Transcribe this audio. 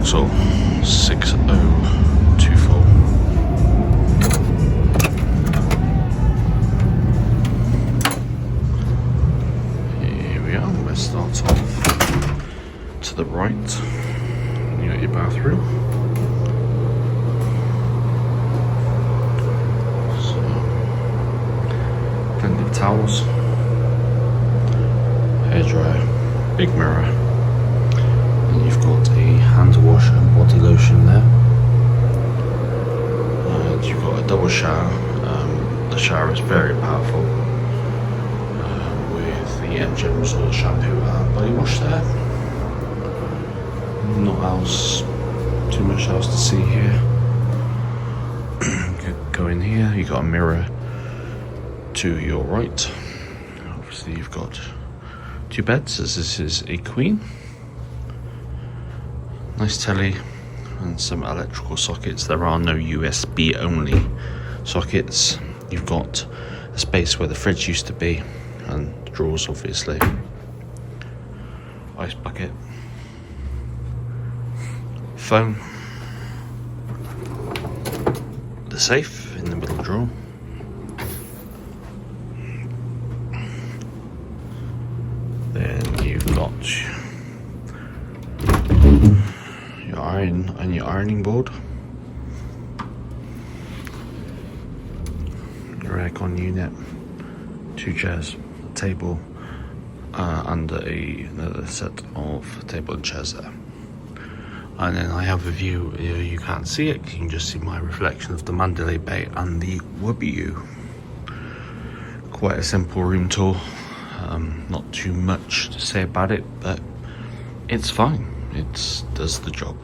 Luxor 6024. Here we are. We'll start off to the right. You got your bathroom. So, plenty of towels, hairdryer, big mirror. And you've got a hand wash and body lotion there. And you've got a double shower. The shower is very powerful with the Engine Resort shampoo and body wash there. Too much else to see here. Go in here, you got a mirror to your right. Obviously you've got two beds, as this is a queen. Nice telly and some electrical sockets. There are no USB only sockets. You've got a space where the fridge used to be and drawers, obviously. Ice bucket. Phone. The safe in the middle drawer. Then you've got your iron and your ironing board, your aircon unit, two chairs, a table, and another set of table and chairs there. And then I have a view, you can't see it, you can just see my reflection of the Mandalay Bay and the Wubby. Quite a simple room tour, not too much to say about it, but it's fine, it does the job.